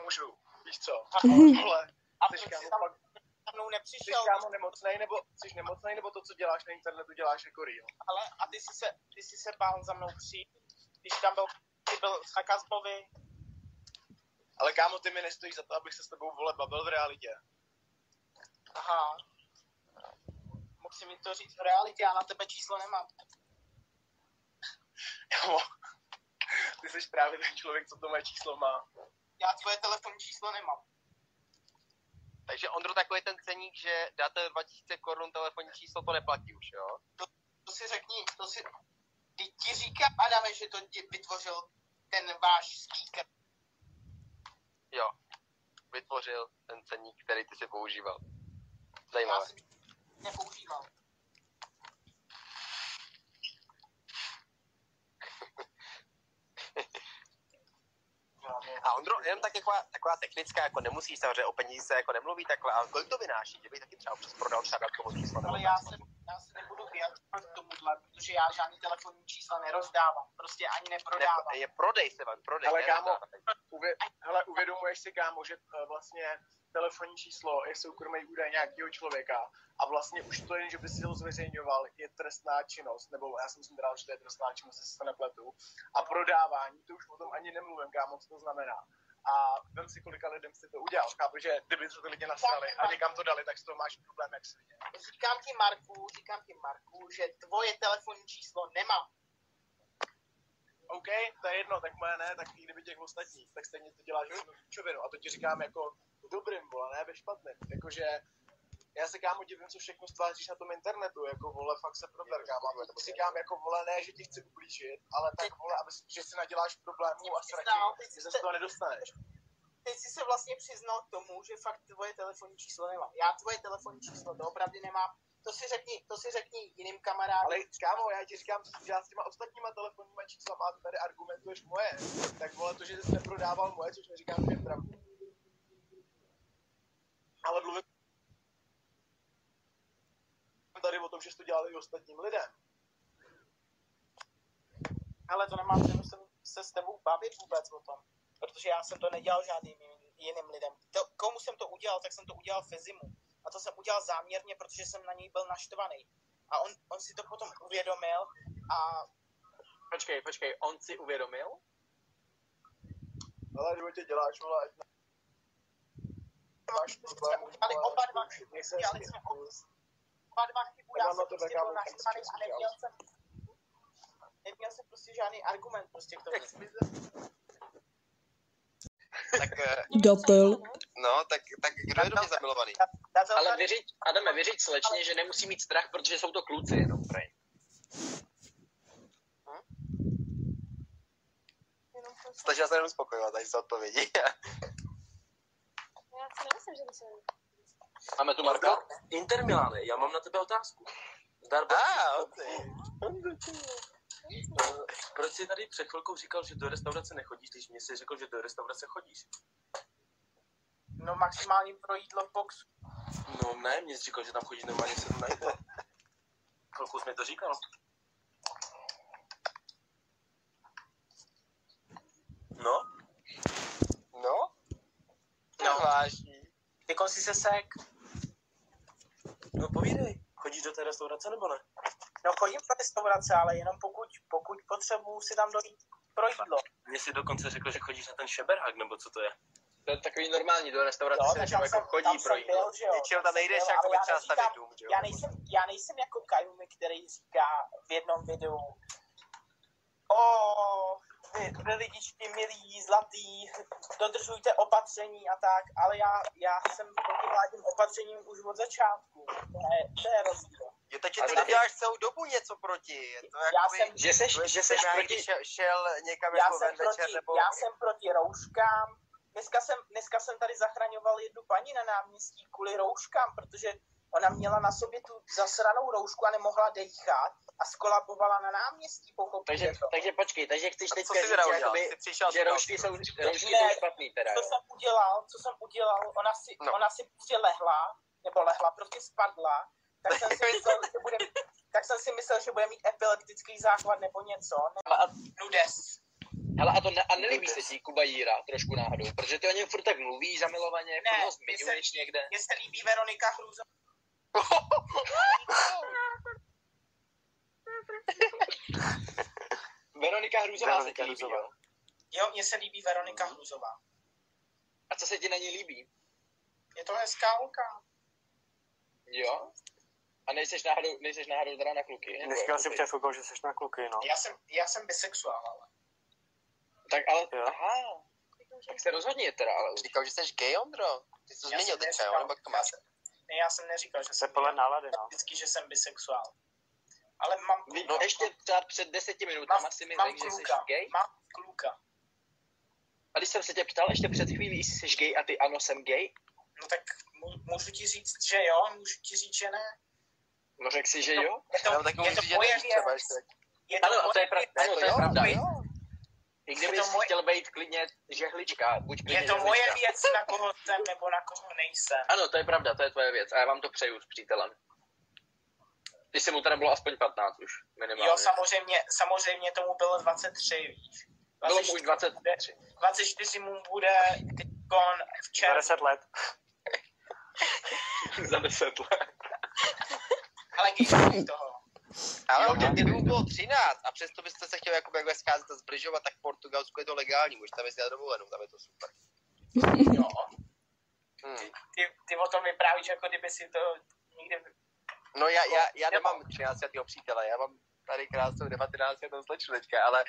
pomůžu. Víš co? Vole, jsi mnou nepřišel. Jsi nemocnej, nebo to, co děláš na internetu, děláš jako real? Ale a ty jsi se bál za mnou přijít, když tam byl s Nakazbovi. Ale kámo, ty mi nestojíš za to, abych se s tebou, vole, bavil v realitě. Aha. Mohl si mi to říct v realitě, já na tebe číslo nemám. Jo, ty jsi právě ten člověk, co to moje číslo má. Já tvoje telefonní číslo nemám. Takže Ondro, takový ten ceník, že dáte 2000 korun telefonní číslo, to neplatí už, jo? To si řekni, Teď ti říkám, Adame, že to vytvořil ten váš speaker. Jo, vytvořil ten ceník, který ty si používal. Zajímavé. Já jsem nepoužíval. A Ondro, jenom tak taková technická, jako nemusíš samozřejmě o peníze, jako nemluví takhle, ale kolik to vynáší, že bych taky třeba občas prodal třeba tomu číslo. Ale já se nebudu vyjadřovat k tomuhle, protože já žádný telefonní čísla nerozdávám, prostě ani neprodávám. Je prodej se vám, prodej. Ale kámo, uvědomuješ si, kámo, že vlastně telefonní číslo je soukromý údaj nějakého člověka a vlastně už to jen, že by si ho zveřejňoval, je trestná činnost, nebo já jsem si myslel, že to je trestná činnost, jestli se nepletu. A prodávání, to už o tom ani nemluvím, kámo, co to znamená. A vem si, kolika lidem si to udělal, chápu, že kdyby se ty lidi nasrali a někam to dali, tak z toho máš problém, jak si viděl. Říkám ti, Marku, že tvoje telefonní číslo nemám. OK, to je jedno, tak moje ne, tak kdyby těch ostatních, tak stejně to děláš čovinu. A to ti říkám jako v dobrým, vole, ne ve špatným. Jakože já se, kámo, divím, co všechno stváříš na tom internetu, jako vole, fakt se prober, kámo. A to říkám jako vole, ne, že ti chci ublížit, ale tak vole, že si naděláš problémů a sračí, že se z toho nedostaneš. Teď jsi se vlastně přiznal k tomu, že fakt tvoje telefonní číslo nemám. Já tvoje telefonní číslo doopravdy nemám. To si řekni jiným kamarádům. Ale kámo, já ti říkám, že já s těma ostatníma telefonníma číslama a tady argumentuješ moje. Tak vole, to, že jsi neprodával moje, což neříkám, že je pravda. Ale mluvím tady o tom, že jsi to dělal i ostatním lidem. Ale to nemám cenu se s tebou bavit vůbec o tom. Protože já jsem to nedělal žádným jiným lidem. Komu jsem to udělal, tak jsem to udělal Fezimu. A to jsem udělal záměrně, protože jsem na něj byl naštvaný. A on si to potom uvědomil a... Počkej, on si uvědomil? Ale když tě děláš, vole, ať máš problém. Oba dva chybu, já jsem prostě byl naštvaný a neměl jsem prostě žádný argument prostě k tomu. Tak, Dopil. no, tak kdo je do mě zamilovaný? Ale Adame, vyřiď slečně, že nemusí mít strach, protože jsou to kluci jenom, prej. Snažila se jenom spokojovat, tady se odpovědí. Já si nemyslím, že musím. Máme tu Marka? Inter Milane, já mám na tebe otázku. Zdar Proč jsi tady před chvilkou říkal, že do restaurace nechodíš, když mě jsi řekl, že do restaurace chodíš? No maximálně pro jídlo v boxu. No ne, mě jsi říkal, že tam chodíš normálně se na jídlo. Chvilku jsi mi to říkal. No? No, vážný. Jako si se sek. No povídej, chodíš do té restaurace nebo ne? No chodím do restaurace, ale jenom pokud potřebuju si tam dojít pro jídlo. Mně jsi dokonce řekl, že chodíš na ten šeberhák, nebo co to je? To je takový normální, do restaurace No, se většinou jako chodí pro jídlo. Většinou tam nejdeš jako by třeba stavit dům, že jo? Já nejsem jako Kajumi, který říká v jednom videu vy lidičky milí, zlatý, dodržujte opatření a tak, ale já jsem proti vládním opatřením už od začátku. To je rozdíl. Jo, takže ty neděláš celou dobu něco proti. Je to jakoby, že seš proti... šel někam jako ven večer, nebo... Já jsem proti rouškám. Dneska jsem tady zachraňoval jednu paní na náměstí kvůli rouškám, protože ona měla na sobě tu zasranou roušku a nemohla dýchat a skolabovala na náměstí, pochopíte to. Takže počkej, takže chceš teď říct, že roušky jsou špatný teda, co jsem udělal, ona si prostě lehla, prostě spadla, tak jsem si myslel, že bude mít epileptický záchvat nebo něco, nudes. Hele, a nelíbí se ti Kuba Jíra trošku náhodou, protože ty o něm furt tak mluví zamilovaně, furt ho zmiňuješ někde. Mně se líbí Veronika Hrůzová. Veronika Hrůzová se ti líbí, jo? Jo, mně se líbí Veronika Hrůzová. A co se ti na ní líbí? Je to hezká holka. Jo? A nejseš náhodou teda na kluky? Neříkal jsi před chvilkou, že jsi na kluky, no. Já jsem bisexuál, ale. Tak ale, Jo. aha. Tak se rozhodně teda, ale už. Říkal, že jsi gay, Ondro. Ty jsi to změnil teďka, jo? Nebo jak to máš? Já jsem neříkal, že To je jsem podle nálady, no. vždycky, že jsem bisexuál. Ale mám kluka. No ještě třeba před 10 minutama si mi řekl, že jsi gay. Mám kluka. A když jsem se tě ptal ještě před chvílí, jestli jsi gay a ty ano, jsem gay, No tak můžu ti říct, že jo, můžu ti říct, že ne. no řekl si, že jo? No, tak Je to můžu, že moje nevíš třeba věc. ještě. Je to Ano, moje to je věc. pravda. Jo. I kdyby Je to jsi moje- chtěl být klidně žehlička, buď klidně Je to moje žehlička. věc, na koho jsem nebo na koho nejsem. Ano, to je pravda, to je tvoje věc a já vám to přeju s přítelem. Ty jsi mu teda bylo aspoň 15 už, minimálně. Jo, samozřejmě tomu bylo 23, víš. Bylo mu už 23. 24 mu bude teďkon v Za červnu. 10 let. Za 10 let. Ale když toho. Ale kdyby mu bylo 13 a přesto byste se chtěli jako scházet a zbližovat, tak v Portugalsku je to legální, můžete tam jezdit na dovolenou, tam je to super. Jo. Hmm. Ty o tom vyprávíš, jako kdyby si to nikdy... No já nemám 13letého přítele, já mám tady krásnou 19letou slečnu teďka, ale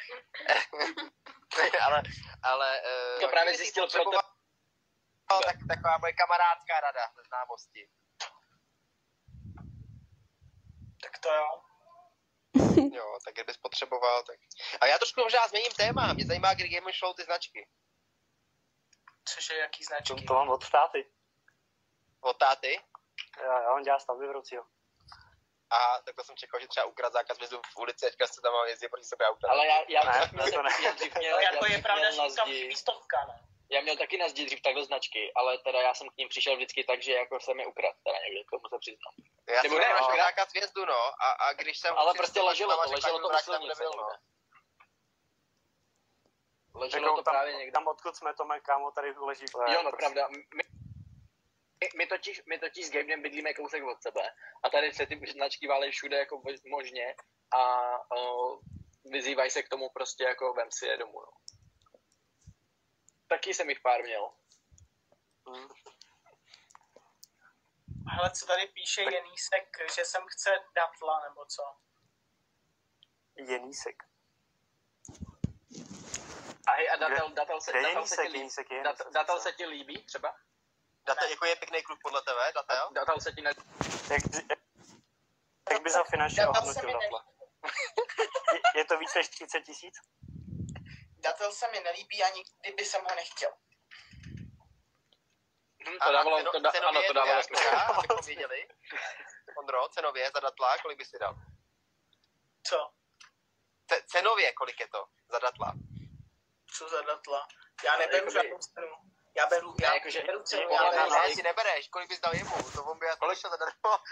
To právě zjistil pro to. No, tak taková moje kamarádská rada ze známosti. Tak to jo. Jo, tak kdybys potřeboval, tak... A já trošku možná změním téma, mě zajímá, kdy Game šlo ty značky. Což je jaký značky? To mám od táty. Od táty? Jo, on dělá stavby v Ruciu. A takhle jsem čekal, že třeba ukradl zákaz vjezdu v ulici, teďka se tam jezdí proti sobě auta. Ale já Ne, dřív No, měl, jako je pravda, že na tam zdi, výstovka, ne? já měl taky na zdi dřív takhle značky, ale teda já jsem k ním přišel vždycky tak, že jako jsem je ukradl, teda někdy, k tomu se přiznám. Já Nebo jsem ne, nemáš no. zákaz vjezdu, no, a když jsem... Ale si prostě dostal leželo tam a to řekla, že u vrátí tam silnice nebyl, no. někde. Leželo Jako to tam, právě někde. tam odkud jsme, to mé kámo tady leží. Jo, no pravda. My totiž s Gabenem bydlíme kousek od sebe a tady se ty značky válej všude jako možně a vyzývají se k tomu prostě jako vem si je domů, no. Taky jsem jich pár měl. Hele, co tady píše Jenísek, že sem chce datla, nebo co? Jenísek. A hej, a datel se ti líbí třeba? Data, jako je pěkný kluk podle tebe, Data? Datel se ti ne... Jak bys ho finančně Datel se ohodnotil, mi Datla? Je to víc než 30 000? Datel se mi nelíbí, ani kdyby jsem ho nechtěl. To dávalo, ano, to dávalo smysl. Abychom věděli. Ondro, cenově za Datla, kolik bys si dal? Co? Cenově, kolik je to za Datla? Co za datla? Já neberu žádnou cenu. Já beru cenu, já já Ne, si nebereš, kolik bys dal jemu? To on by já kolik šel za Datla?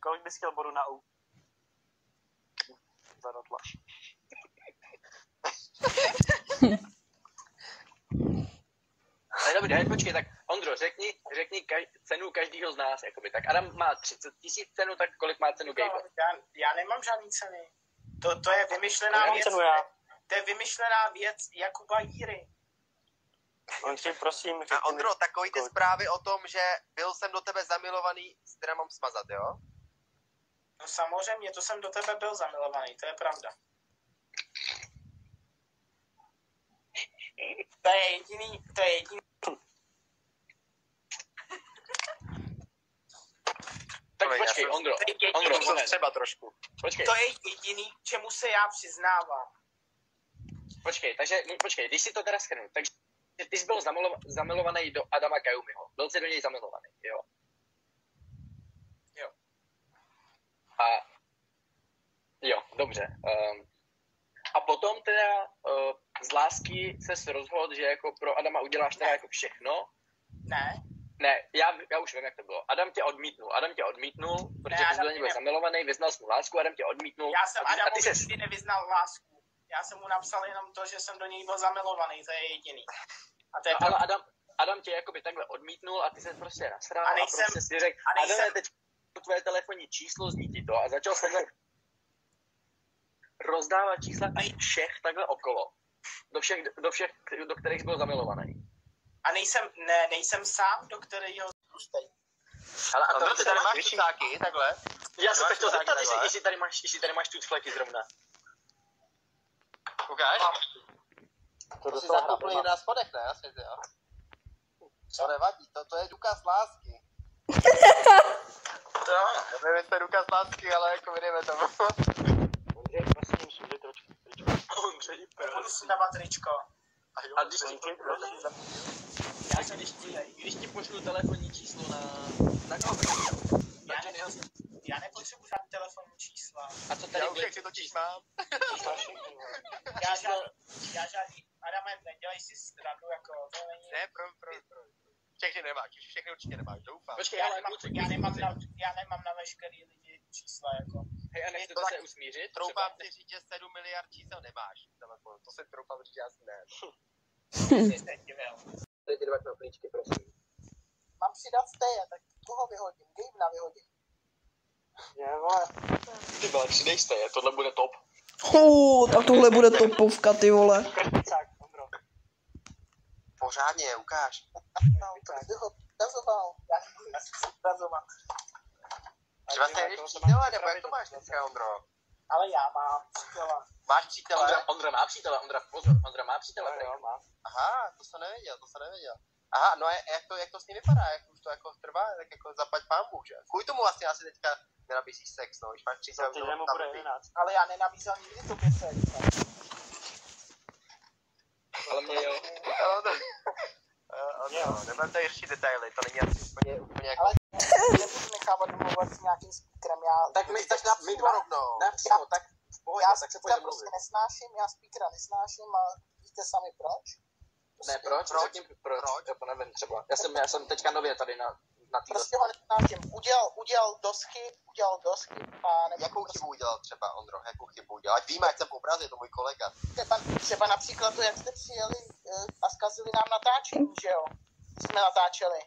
Kolik bys chtěl bodu na U? Za Datla. Ale dobrý, počkej, tak Ondro, řekni cenu každýho z nás, jakoby. Tak Adam má 30 000 cenu, tak kolik má cenu Gabe? Já nemám žádný ceny. To je vymyšlená věc. To je vymyšlená věc Jakuba Jíry. On ti prosím... A Ondro, takový ty zprávy o tom, že byl jsem do tebe zamilovaný, teda mám smazat, jo? No samozřejmě, to jsem do tebe byl zamilovaný, to je pravda. To je jediný. Tak počkej, Ondro, Ondro, třeba trošku. Počkej. To je jediný, k čemu se já přiznávám. Počkej, když si to teda shrnu, takže ty jsi byl zamilovaný do Adama Kayumiho. Byl jsi do něj zamilovaný, jo? Jo. A jo, dobře. A potom teda z lásky ses rozhodl, že jako pro Adama uděláš teda jako všechno. Ne, já už vím, jak to bylo. Adam tě odmítnul, protože ty jsi do něj byl zamilovaný, vyznal jsi mu lásku, Adam tě odmítnul. Já jsem Adamovi nikdy nevyznal lásku. Já jsem mu napsal jenom to, že jsem do něj byl zamilovaný, to je jediný. A to je No, ale Adam tě jakoby takhle odmítnul a ty se prostě nasral A a nejsem- prostě si řekl, a nejsem- Adame, teď tvoje telefonní číslo, zní ti to a začal jsem takhle rozdávat čísla všech takhle okolo. Do všech, do kterých jsi byl zamilovaný. A nejsem sám, do kterého zůstej. Ale a Ondro, to ty ty tady máš máš tucáky, takhle? Já se Máš chtěl to zeptat, tak, jestli tady máš tucfleky zrovna. Ukáž? To si zakoupil někde na spadech, ne? Asi, jo. To nevadí, to je důkaz lásky. Já nevím, jestli to je důkaz lásky, ale jako vydejme tomu. Ondřej, prosím, sundej trošku. Ondřej, Budu si dávat tričko. A když ti, Ondřej, prosím. Já jsem když ti pošlu telefonní číslo na kabel, Já nepotřebuji žádný telefonní čísla. a co tady Já už všechny totiž mám. Já žádný, Adame, nedělej si stranu, jako, to není... Ne, pro. Všechny nemáš, všechny určitě nemáš, doufám. Počkej, Já ale nemám, kluci, já nemám na veškerý lidi čísla, jako. hej, a nechcete se usmířit? Troufám si říct, že 7 miliard čísel nemáš v telefonu, to se troufám říct, já si ne. Tady ty dva knoflíčky, prosím. Mám přidat steje, tak koho vyhodím? Gabena vyhodím. Je, vole. Ty vole, přidej jste je, tohle bude top. Tak tohle bude topovka, ty vole. Krticák, Ondro. Pořádně, ukáž. Kdo ho ukazoval? Já nebudu ukazovat. Třeba jste nevíš přítele, nebo jak to máš dneska, Ondro? Ale já mám přítela. Máš přítele? Ondra má přítele, pozor, Ondra má přítele. Jo, má. Aha, to jsem nevěděl. Aha, no a jak to s ním vypadá, jak už to jako trvá, tak jako zaplať pánbůh, že? Kvůli tomu vlastně asi teďka nenabízíš sex, no, když máš Za přítel, týden mu bude 11. Ale já nenabízel nikdy tobě sex. Ale mě jo. Nebudeme tady řešit detaily, to není asi úplně jako... Ale nebudu nechávat domluvat s nějakým speakerem, já... Tak my dva rovnou. Napřímo, tak v pohodě, Já tak se speakera pojďme prostě mluvit. nesnáším, já speakera nesnáším a víte sami proč? Ne, proč? Řekni proč? Já to nevím třeba. Já jsem teďka nově tady na týhle. Prostě ho nesnáším. Udělal dosky a nebo Jakou chybu udělal třeba, Ondro? Jakou chybu udělal? Ať víme, jak jsem poobrazil, je to můj kolega. třeba například to, jak jste přijeli a zkazili nám natáčení, že jo? Když jsme natáčeli.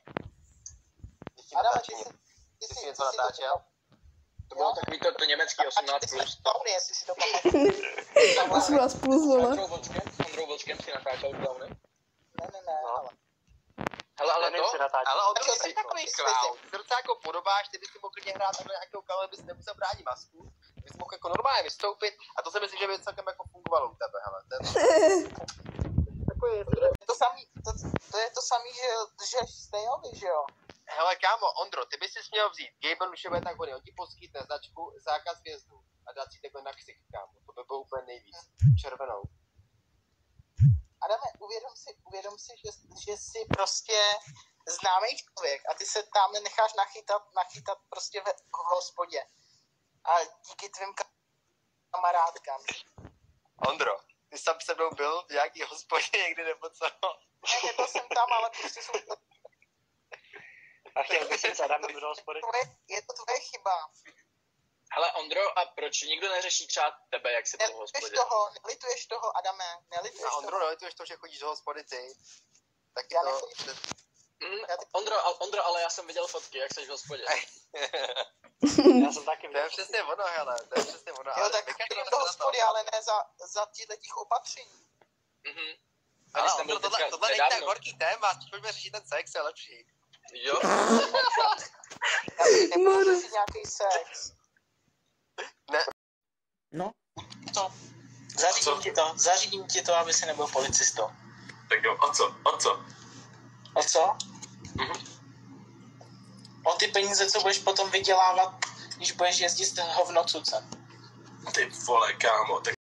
Adame, ty jsi něco natáčel? To bylo takový to německý 18+. Klauny, jestli si to pamatuješ. 18 plus, vole. S Ondrou Vlčkem si natáčel klauny. Ne, ale... Hele, ale Ten si natáčel. ale Ondro, Taky ty jsi jsem takový clown. Ty se docela jako podobáš, ty bys si mohl klidně hrát takhle nějakou kalu, bys nemusel bránit masku. Bys mohl jako normálně vystoupit a to si myslím, že by celkem jako fungovalo u tebe, hele. To je to samý, že lžeš Stejovi, že jo? Hele, kámo, Ondro, ty bys si měl vzít Gaben už je bude tak hodně, on ti poskytne značku zákaz vjezdu a dát si takhle na ksich, kámo, to by bylo úplně nejvíc, červenou. Adame, uvědom si, že jsi prostě známý člověk a ty se tam necháš nachytat prostě v hospodě. A díky tvým kamarádkám. Ondro, ty jsi tam se mnou byl v nějaký hospodě někdy nebo co? Ne, nebyl jsem tam, ale prostě jsou to A chtěl bys si s Adamem do hospody? je to tvoje chyba. Hele, Ondro, a proč nikdo neřeší třeba tebe, jak se byl v hospodě? Nelituješ toho, Adame, nelituješ A Ondro, toho. nelituješ to, že chodíš do hospody ty? Tak Já to... Ondro, ale já jsem viděl fotky, jak jsi v hospodě. Já jsem taky To je přesně ono, hele, to je přesně ono. Jo, tak chodím do hospody, ale ne za těch opatření. A když Ale jsem byl Ondro, teďka tohle není tak nedávno. horký téma, spíš pojďme řešit ten sex, je lepší. Jo? Já bych nebudu řešit nějaký sex. Ne. No. To. Zařídím ti to, aby si nebyl policistou. Tak jo, a co? O co? O ty peníze, co budeš potom vydělávat, když budeš jezdit s hovnocucem. Ty vole, kámo, tak